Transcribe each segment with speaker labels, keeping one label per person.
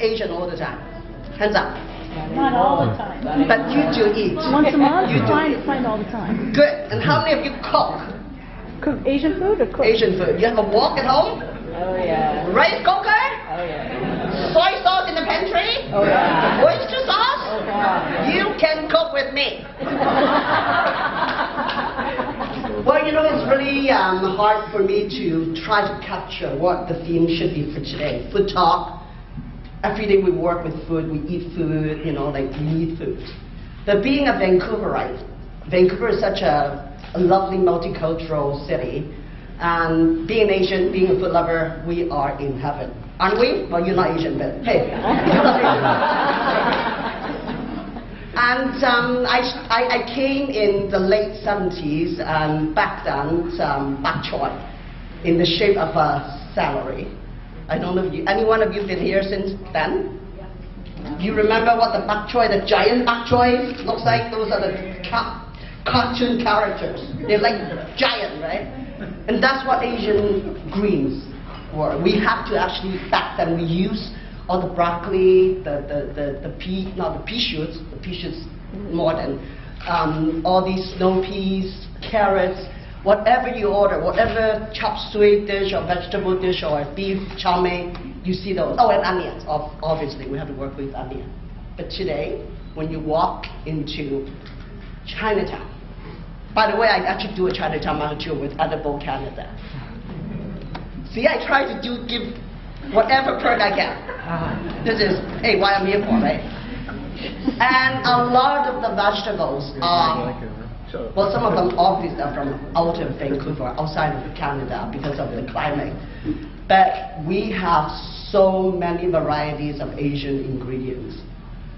Speaker 1: Asian all the time? Hands up.
Speaker 2: Not all the time.
Speaker 1: But you do eat.
Speaker 2: Once a month?
Speaker 1: You do eat.
Speaker 2: Fine all the time.
Speaker 1: Good. And how many of you cook?
Speaker 2: Cook Asian food or cook?
Speaker 1: Asian food. You have a wok at home?
Speaker 3: Oh yeah.
Speaker 1: Rice cooker?
Speaker 3: Oh yeah.
Speaker 1: Soy sauce in the pantry?
Speaker 3: Oh yeah.
Speaker 1: Oyster sauce?
Speaker 3: Oh God.
Speaker 1: You can cook with me. Well, you know, it's really hard for me to try to capture what the theme should be for today. Food talk. Every day we work with food, we eat food, you know, like we need food. But being a Vancouverite, Vancouver is such a lovely multicultural city. And being Asian, being a food lover, we are in heaven. Aren't we? Well, you're not Asian, but hey. And I came in the late 70s, and back then, bak choy in the shape of a celery. I don't know if any one of you been here since then? You remember what the bak choy, the giant bak choy looks like? Those are the cartoon characters. They're like giant, right? And that's what Asian greens were. We have to actually, back then we use all the broccoli, the pea shoots more than, all these snow peas, carrots, whatever you order, whatever chop suey dish or vegetable dish or beef chow mein, you see those. Oh, and onions, obviously, we have to work with onion. But today, when you walk into Chinatown, by the way, I actually do a Chinatown market tour with Edible Canada. See, I try to give whatever perk I can. This is, hey, what I'm here for, right? And a lot of the vegetables are, well, some of them obviously are from out of Vancouver, outside of Canada because of the climate. But we have so many varieties of Asian ingredients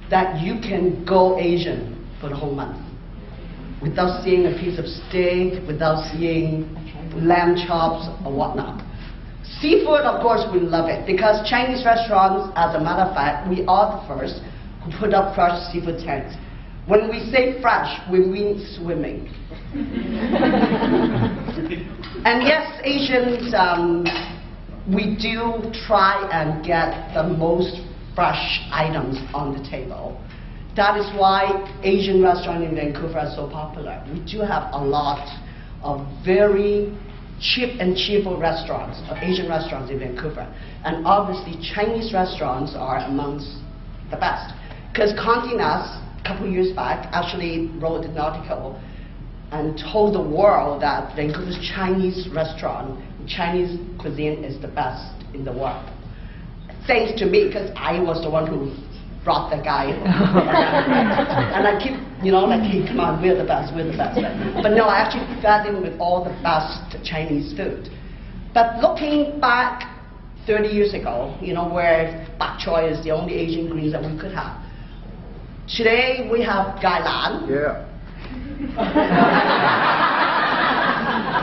Speaker 1: that you can go Asian for the whole month without seeing a piece of steak, without seeing lamb chops or whatnot. Seafood, of course, we love it because Chinese restaurants, as a matter of fact, we are the first who put up fresh seafood tanks. When we say fresh, we mean swimming. And yes, Asians, we do try and get the most fresh items on the table. That is why Asian restaurants in Vancouver are so popular. We do have a lot of very cheap and cheerful restaurants, Asian restaurants in Vancouver. And obviously Chinese restaurants are amongst the best. Because Condé Nast, a couple of years back, actually wrote an article and told the world that Vancouver's Chinese restaurant, Chinese cuisine is the best in the world. Thanks to me, because I was the one who brought the guy. And I keep, you know, like, hey, come on, we're the best, we're the best. But no, I actually fed him with all the best Chinese food. But looking back 30 years ago, you know, where bak choy is the only Asian greens that we could have. Today we have gai lan.
Speaker 4: Yeah.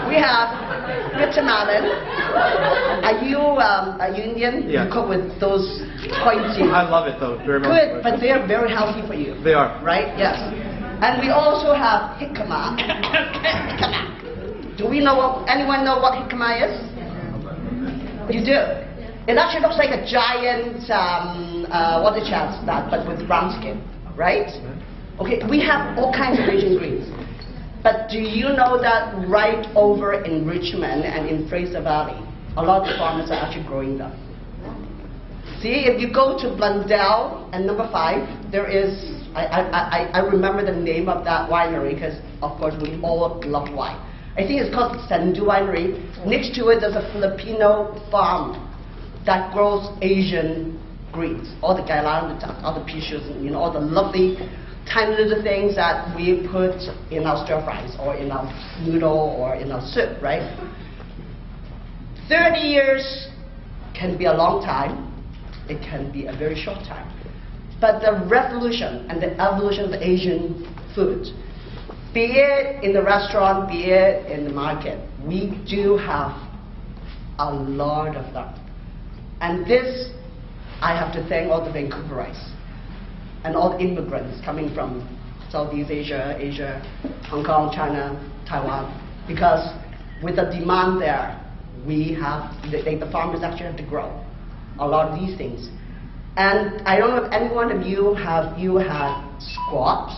Speaker 1: We have bitter melon. Are you Indian?
Speaker 4: Yeah.
Speaker 1: You cook with those pointy.
Speaker 4: I love it though, very much.
Speaker 1: Good, but they are very healthy for you.
Speaker 4: They are.
Speaker 1: Right? Yes. And we also have jicama. Jicama. Do we know anyone know what jicama is? You do. It actually looks like a giant water chestnut, but with brown skin, right? Okay, we have all kinds of Asian greens. But do you know that right over in Richmond and in Fraser Valley, a lot of the farmers are actually growing them? See, if you go to Blundell and number 5, there is, I remember the name of that winery because, of course, we all love wine. I think it's called Sendu Winery. Next to it, there's a Filipino farm that grows Asian greens, all the gailan, all the pea shoots, you know, all the lovely tiny little things that we put in our stir fries or in our noodle or in our soup, right? 30 years can be a long time. It can be a very short time. But the revolution and the evolution of the Asian food, be it in the restaurant, be it in the market, we do have a lot of them. And this, I have to thank all the Vancouverites and all the immigrants coming from Southeast Asia, Hong Kong, China, Taiwan, because with the demand there, we have, the farmers actually have to grow a lot of these things. And I don't know if any one of you had squabs.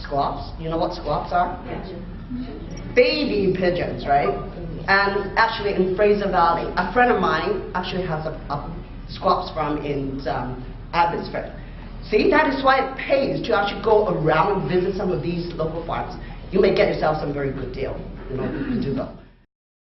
Speaker 1: Squabs, you know what squabs are? Baby pigeons, right? And actually in Fraser Valley, a friend of mine actually has a squabs farm in Abbotsford. See, that is why it pays to actually go around and visit some of these local farms. You may get yourself some very good deal, you know, to do that.